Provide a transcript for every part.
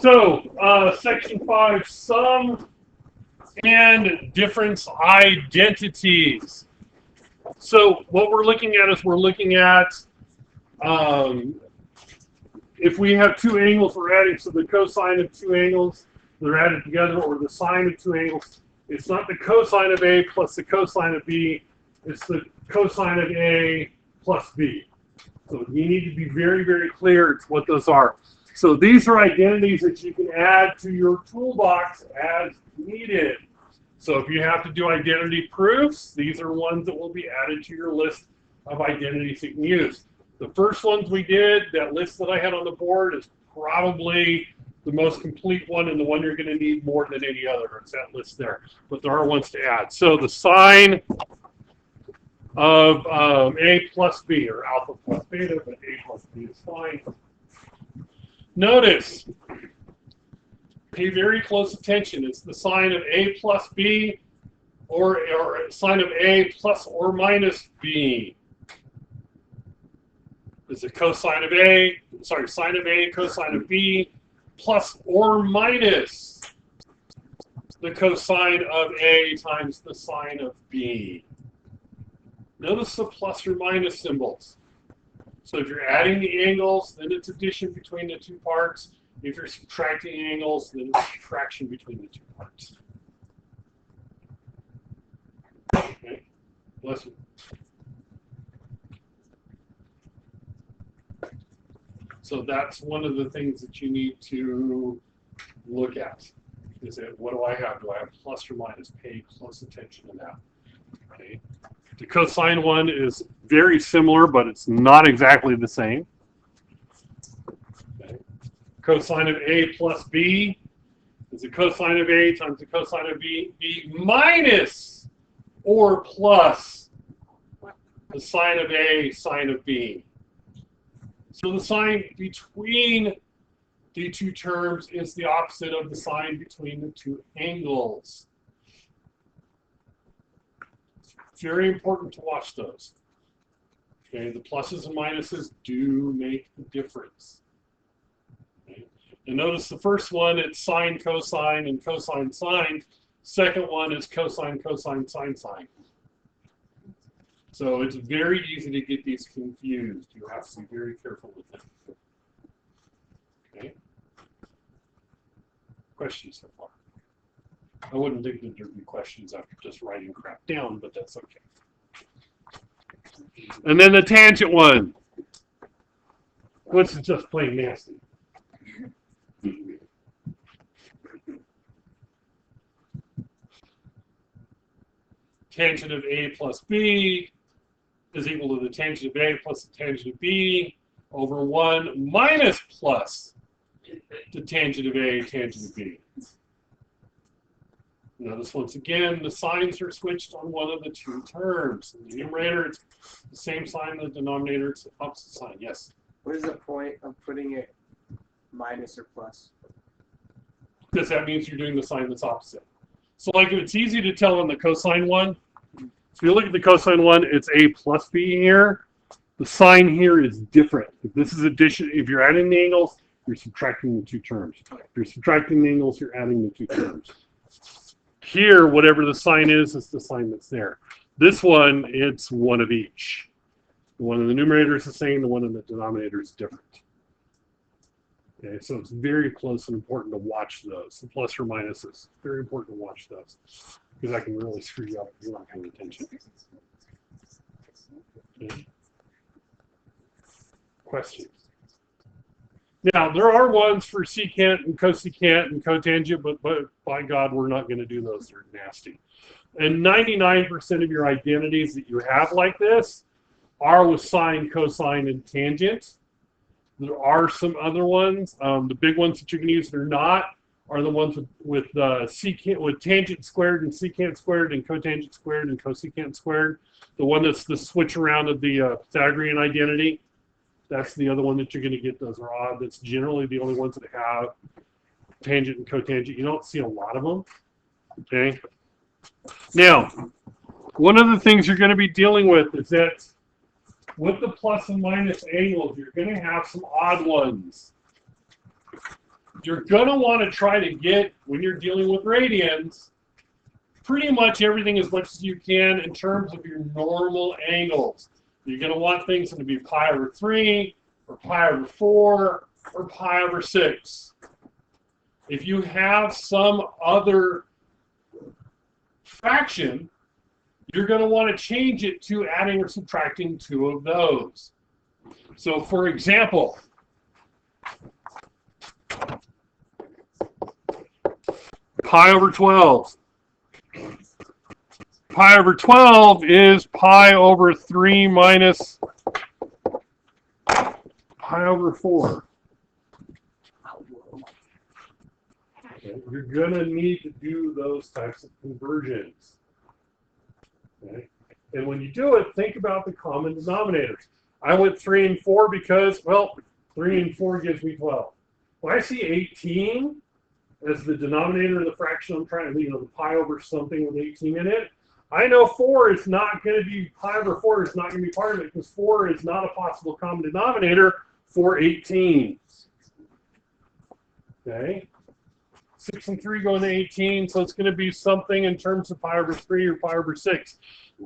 So, section 5, sum and difference identities. So what we're looking at is we're looking at if we have two angles we're adding, so the cosine of two angles, they're added together, or the sine of two angles. It's not the cosine of A plus the cosine of B. It's the cosine of A plus B. So you need to be very, very clear what those are. So these are identities that you can add to your toolbox as needed. So if you have to do identity proofs, these are ones that will be added to your list of identities you can use. The first ones we did, that list that I had on the board, is probably the most complete one and the one you're going to need more than any other. It's that list there. But there are ones to add. So the sine of A plus B, or alpha plus beta, but A plus B is fine. Notice, pay very close attention. It's the sine of A plus B, or sine of A plus or minus B. Is the cosine of A, sorry, sine of A, cosine of B, plus or minus the cosine of A times the sine of B. Notice the plus or minus symbols. So if you're adding the angles, then it's addition between the two parts. If you're subtracting angles, then it's subtraction between the two parts. Okay, bless you. So that's one of the things that you need to look at. Is it, what do I have? Do I have plus or minus? Pay close attention to that. Okay. The cosine one is very similar, but it's not exactly the same. Okay. Cosine of A plus B is the cosine of A times the cosine of B minus or plus the sine of A, sine of B. So the sign between the two terms is the opposite of the sign between the two angles. It's very important to watch those. Okay, the pluses and minuses do make a difference. Okay. And notice the first one, it's sine, cosine, and cosine, sine. Second one is cosine, cosine, sine, sine. So it's very easy to get these confused. You have to be very careful with them. Okay. Questions so far? I wouldn't think that there'd be questions after just writing crap down, but that's okay. And then the tangent one, which is just plain nasty. Tangent of A plus B is equal to the tangent of A plus the tangent of B over 1 minus plus the tangent of A, tangent of B. Notice once again, the signs are switched on one of the two terms. In the numerator, it's the same sign. The denominator, it's the opposite sign. Yes? What is the point of putting it minus or plus? Because that means you're doing the sign that's opposite. So like it's easy to tell on the cosine one. If you look at the cosine one, it's A plus B here. The sign here is different. If this is addition, if you're adding the angles, you're subtracting the two terms. If you're subtracting the angles, you're adding the two terms. Here, whatever the sign is the sign that's there. This one, it's one of each. The one in the numerator is the same, the one in the denominator is different. Okay, so it's very close and important to watch those. The plus or minuses, very important to watch those. Because that can really screw you up if you're not paying attention. Okay. Questions? Now, there are ones for secant and cosecant and cotangent, but by God, we're not going to do those. They're nasty. And 99% of your identities that you have like this are with sine, cosine, and tangent. There are some other ones. The big ones that you can use that are not are the ones with secant, with tangent squared and secant squared and cotangent squared and cosecant squared. The one that's the switch around of the Pythagorean identity. That's the other one that you're going to get. Those are odd. That's generally the only ones that have tangent and cotangent. You don't see a lot of them. Okay. Now, one of the things you're going to be dealing with is that with the plus and minus angles, you're going to have some odd ones. you're going to want to try to get, when you're dealing with radians, pretty much everything as much as you can in terms of your normal angles. You're going to want things to be pi over 3, or pi over 4, or pi over 6. If you have some other fraction, you're going to want to change it to adding or subtracting 2 of those. So, for example, pi over 12. Pi over 12 is pi over 3 minus pi over 4. Okay. You're going to need to do those types of conversions. Okay. And when you do it, think about the common denominators. I went 3 and 4 because, well, 3 and 4 gives me 12. When I see 18 as the denominator of the fraction I'm trying to, the pi over something with 18 in it, I know 4 is not going to be, pi over 4 is not going to be part of it because 4 is not a possible common denominator for 18. Okay? 6 and 3 go into 18, so it's going to be something in terms of pi over 3 or pi over 6.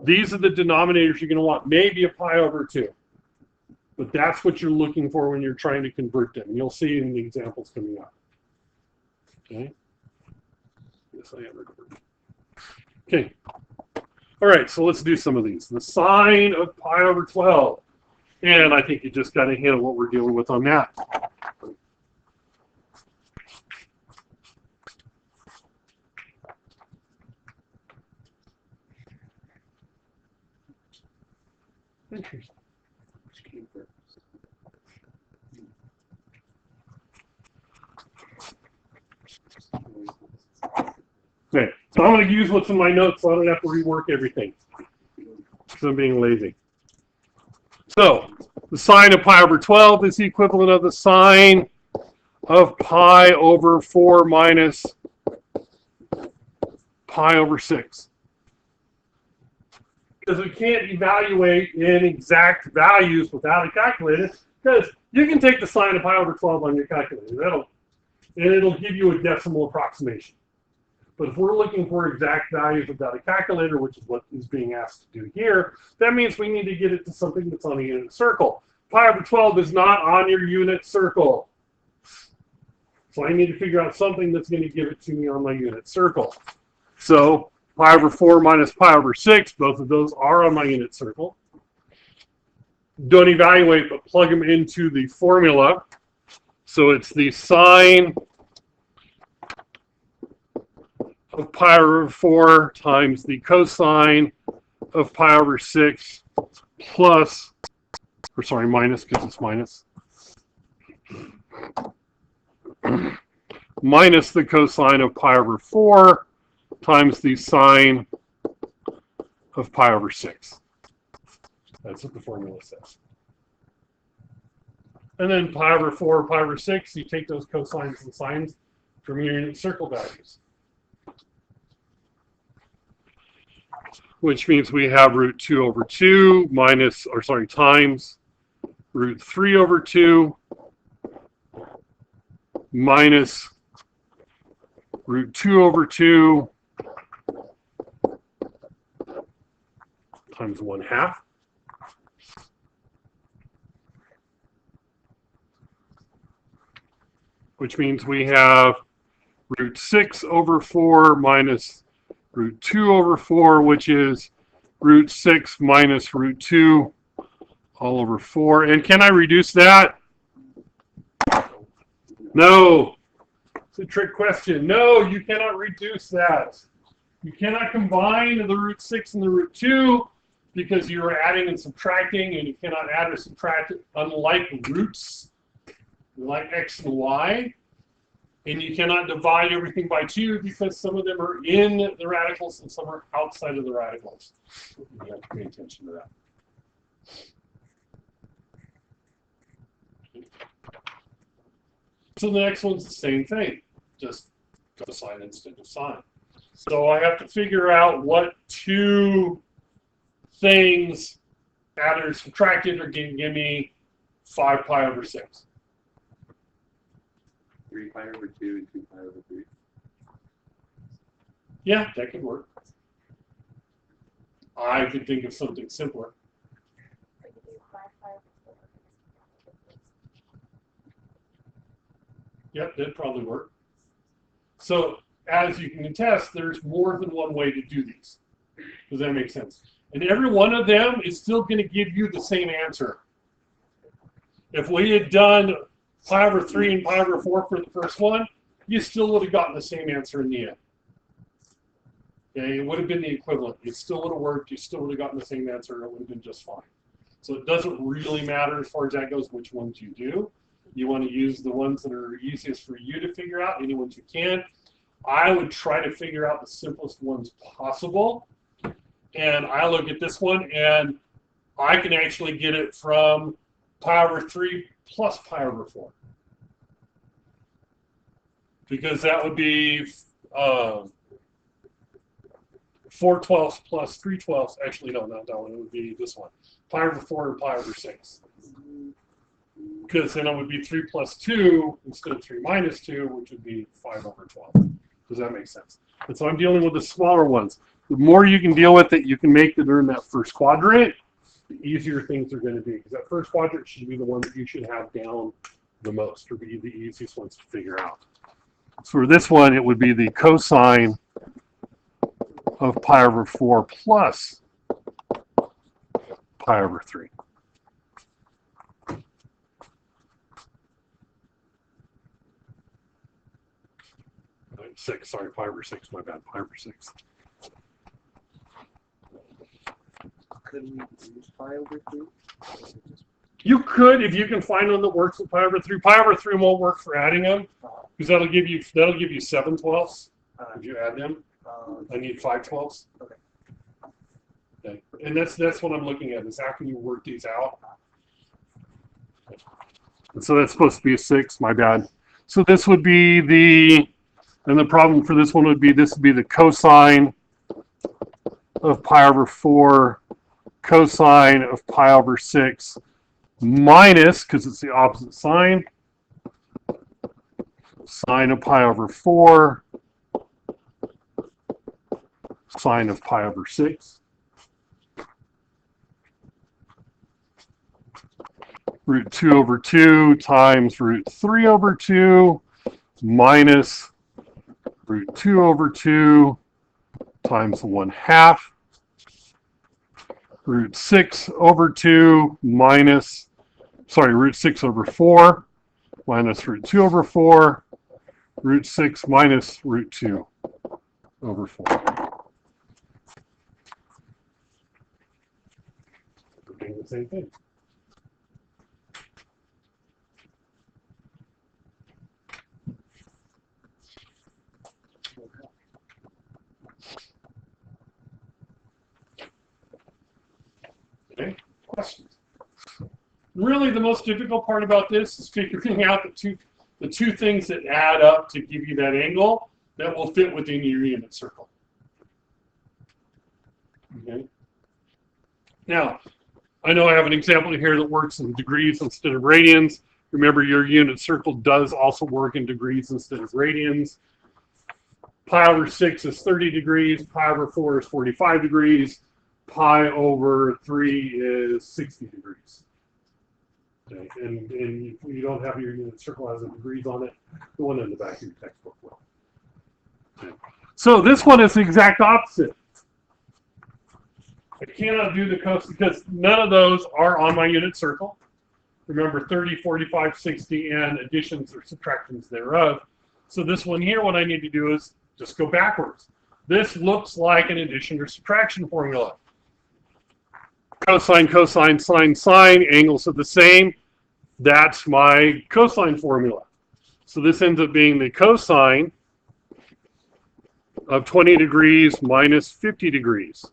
These are the denominators you're going to want. Maybe a pi over 2. But that's what you're looking for when you're trying to convert them. You'll see in the examples coming up. Okay? Yes, I am recording. Okay. All right, so let's do some of these. The sine of pi over 12. And I think you just got a hint of what we're dealing with on that. Okay, so I'm going to use what's in my notes so I don't have to rework everything. Because I'm being lazy. So, the sine of pi over 12 is the equivalent of the sine of pi over 4 minus pi over 6. Because we can't evaluate in exact values without a calculator, because you can take the sine of pi over 12 on your calculator, and it'll give you a decimal approximation. But if we're looking for exact values without a calculator, which is what is being asked to do here, that means we need to get it to something that's on a unit circle. Pi over 12 is not on your unit circle. So I need to figure out something that's going to give it to me on my unit circle. So pi over 4 minus pi over 6, both of those are on my unit circle. Don't evaluate, but plug them into the formula. So it's the sine of pi over 4 times the cosine of pi over 6 plus, or sorry, minus, because it's minus, minus the cosine of pi over 4 times the sine of pi over 6. That's what the formula says. And then pi over 4, pi over 6, you take those cosines and sines from your unit circle values. Which means we have root 2 over 2 minus, or sorry, times root 3 over 2 minus root 2 over 2 times 1/2. Which means we have root 6 over 4 minus root 2 over 4, which is root 6 minus root 2 all over 4. And can I reduce that? No. It's a trick question. No, you cannot reduce that. You cannot combine the root 6 and the root 2 because you're adding and subtracting, and you cannot add or subtract it, unlike roots, like x and y. And you cannot divide everything by 2 because some of them are in the radicals and some are outside of the radicals. You have to pay attention to that. So the next one's the same thing, just cosine instead of sine. So I have to figure out what 2 things added or subtracted are going to give me 5 pi over 6. 3 pi over 2 and 2 pi over 3. Yeah, that could work. I could think of something simpler. Yep, that'd probably work. So, as you can attest, there's more than one way to do these. Does that make sense? And every one of them is still going to give you the same answer. If we had done pi over 3 and pi over 4 for the first one, you still would have gotten the same answer in the end. Okay, it would have been the equivalent. It still would have worked. You still would have gotten the same answer. It would have been just fine. So it doesn't really matter as far as that goes which ones you do. You want to use the ones that are easiest for you to figure out, any ones you can. I would try to figure out the simplest ones possible. And I look at this one, and I can actually get it from pi over 3 plus pi over 4. Because that would be 4/12 plus 3/12. Actually, no, not that one. It would be this one. Pi over 4 and pi over 6. Because then it would be 3 plus 2 instead of 3 minus 2, which would be 5 over 12. Does that make sense? And so I'm dealing with the smaller ones. The more you can deal with it, you can make that they're in that first quadrant, the easier things are going to be. Because that first quadrant should be the one that you should have down the most, or be the easiest ones to figure out. So for this one, it would be the cosine of pi over 4 plus pi over 3. 6, sorry, pi over 6, my bad, pi over 6. Could we use pi over 3? You could, if you can find one that works with pi over 3. Pi over 3 won't work for adding them, because that'll give you 7/12 if you add them. I need 5/12. Okay. And that's what I'm looking at, is how can you work these out? And so that's supposed to be a 6, my bad. So this would be and the problem for this one would be, this would be the cosine of pi over 4, cosine of pi over 6, minus, because it's the opposite sign, sine of pi over 4, sine of pi over 6. Root 2 over 2 times root 3 over 2 minus root 2 over 2 times 1/2. Root 6 over 2 minus, root 6 over 4 minus root 2 over 4. Root 6 minus root 2 over 4. We're doing the same thing. Okay, questions? Really, the most difficult part about this is figuring out the two things that add up to give you that angle that will fit within your unit circle. Okay. Now, I know I have an example here that works in degrees instead of radians. Remember, your unit circle does also work in degrees instead of radians. Pi over 6 is 30 degrees. Pi over 4 is 45 degrees. Pi over 3 is 60 degrees. Okay. And if you don't have your unit circle has a degrees on it, the one in the back of your textbook will. Okay. So this one is the exact opposite. I cannot do the cosine because none of those are on my unit circle. Remember, 30, 45, 60, and additions or subtractions thereof. So this one here, what I need to do is just go backwards. This looks like an addition or subtraction formula. Cosine, cosine, sine, sine, angles are the same. That's my cosine formula. So this ends up being the cosine of 20 degrees minus 50 degrees.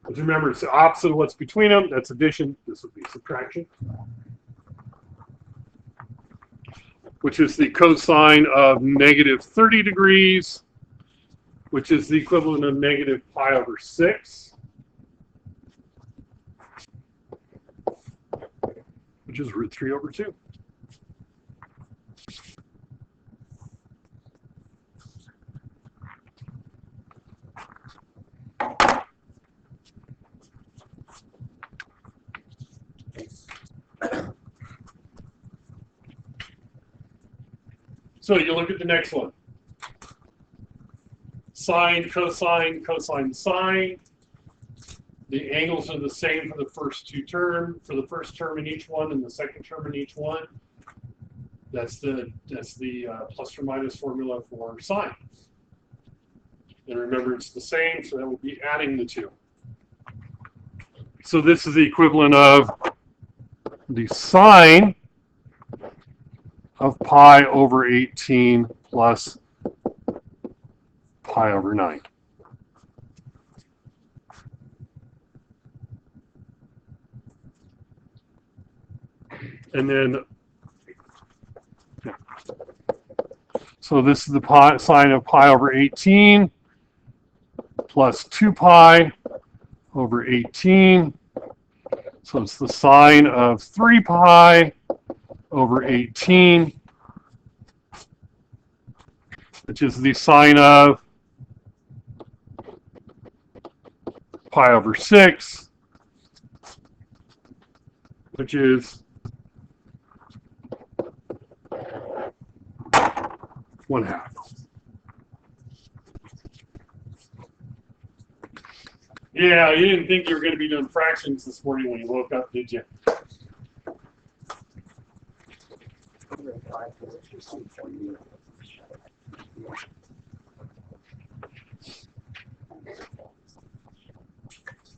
But remember, it's the opposite of what's between them. That's addition. This would be subtraction. Which is the cosine of negative 30 degrees, which is the equivalent of negative pi over 6. which is root 3 over 2. So you look at the next one. Sine, cosine, cosine, sine. The angles are the same for the first two terms, for the first term in each one and the second term in each one. That's the plus or minus formula for sine. And remember, it's the same, so that would be adding the two. So this is the equivalent of the sine of pi over 18 plus pi over 9. And then, so this is the sine of pi over 18 plus 2 pi over 18. So it's the sine of 3 pi over 18, which is the sine of pi over 6, which is 1/2. Yeah, you didn't think you were going to be doing fractions this morning when you woke up, did you?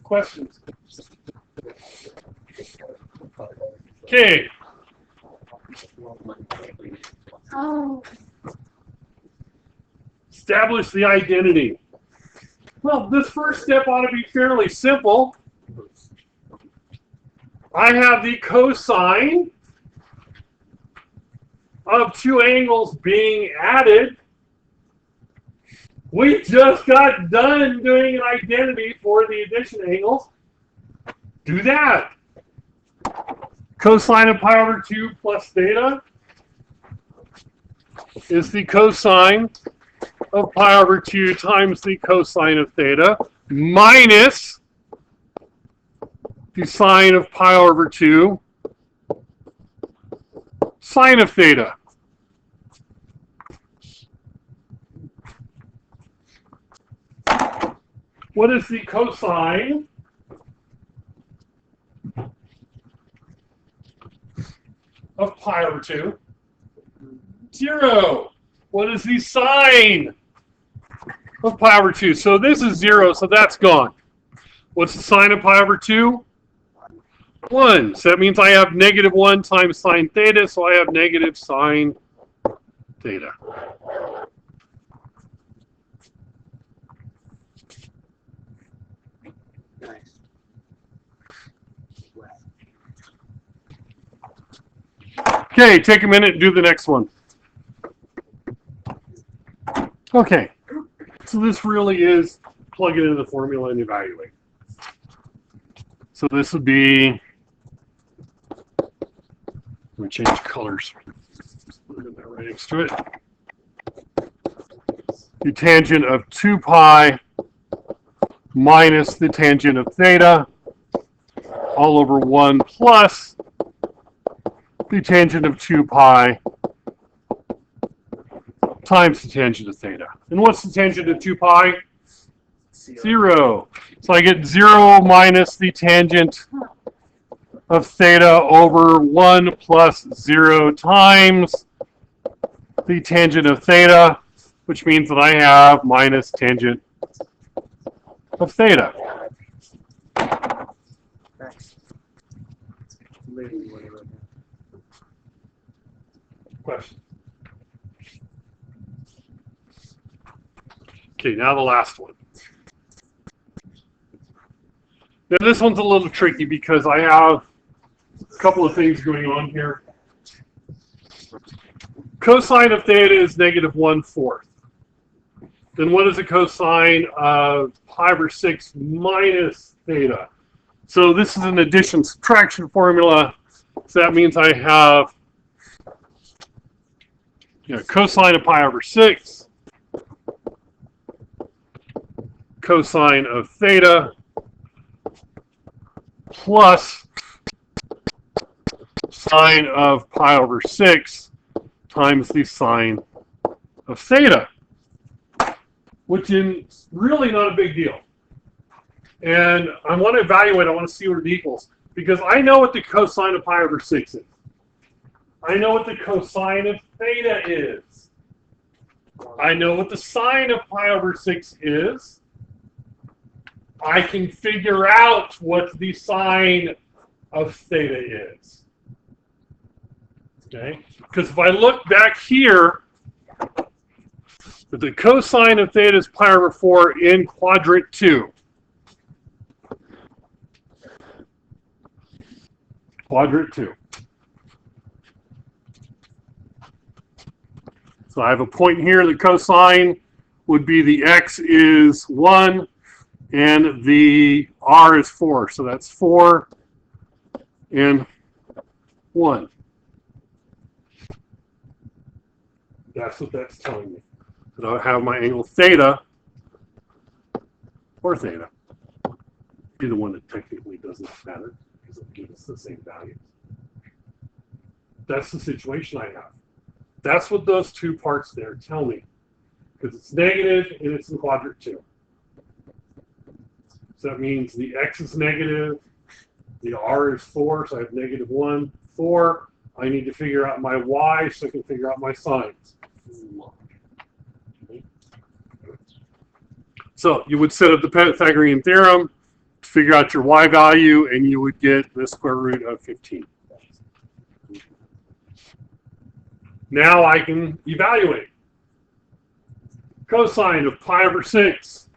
Questions? Okay. Oh, Establish the identity. Well, this first step ought to be fairly simple. I have the cosine of two angles being added. We just got done doing an identity for the addition angles. Do that. Cosine of pi over 2 plus theta is the cosine of pi over 2 times the cosine of theta minus the sine of pi over 2 sine of theta. What is the cosine of pi over 2? 0. What is the sine of pi over 2? So this is 0, so that's gone. What's the sine of pi over 2? 1. So that means I have negative 1 times sine theta, so I have negative sine theta. Nice. Okay, take a minute and do the next one. Okay, so this really is plug it into the formula and evaluate. So this would be, let me change colors. Put that right next to it. The tangent of 2 pi minus the tangent of theta all over 1 plus the tangent of 2 pi times the tangent of theta. And what's the tangent of 2 pi? 0. So I get 0 minus the tangent of theta over 1 plus 0 times the tangent of theta, which means that I have minus tangent of theta. Nice. Literally what I wrote down. Question. Okay, now the last one. Now this one's a little tricky because I have a couple of things going on here. Cosine of theta is negative 1/4. Then what is the cosine of pi over 6 minus theta? So this is an addition subtraction formula. So that means I have cosine of pi over 6, cosine of theta, plus sine of pi over 6 times the sine of theta, which is really not a big deal. And I want to evaluate, I want to see what it equals, because I know what the cosine of pi over 6 is. I know what the cosine of theta is. I know what the sine of pi over 6 is. I can figure out what the sine of theta is. Okay? Because if I look back here, the cosine of theta is pi over 4 in quadrant 2. Quadrant 2. So I have a point here. The cosine would be the x is 1 and the r is 4. So that's 4 and 1. That's what that's telling me. So I have my angle theta or theta. Either one that technically doesn't matter because it gives us the same values. That's the situation I have. That's what those two parts there tell me. Because it's negative and it's in quadrant 2. So that means the x is negative, the r is 4, so I have negative 1, 4. I need to figure out my y so I can figure out my sines. So you would set up the Pythagorean theorem to figure out your y value, and you would get the square root of 15. Now I can evaluate. Cosine of pi over 6.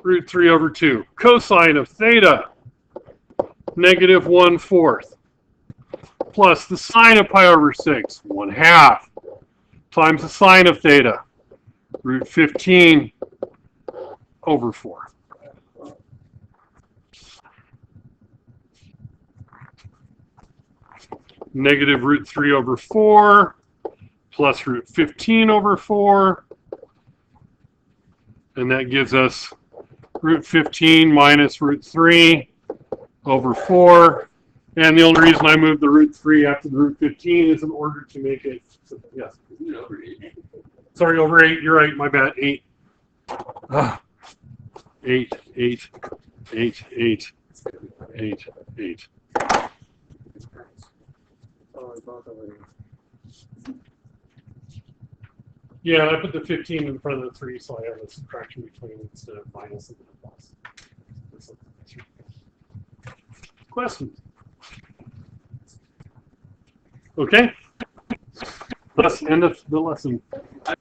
Root 3 over 2. Cosine of theta. Negative 1/4. Plus the sine of pi over 6. 1/2. Times the sine of theta. Root 15 over 4. Negative root 3 over 4 plus root 15 over 4. And that gives us root 15 minus root 3 over 4. And the only reason I moved the root 3 after the root 15 is in order to make it, yes. Sorry, over 8. You're right. My bad. 8. 8, 8, 8, 8, 8, 8. Yeah, I put the 15 in front of the 3, so I have a subtraction between instead of minus and plus. Questions? Okay. Let's end the lesson.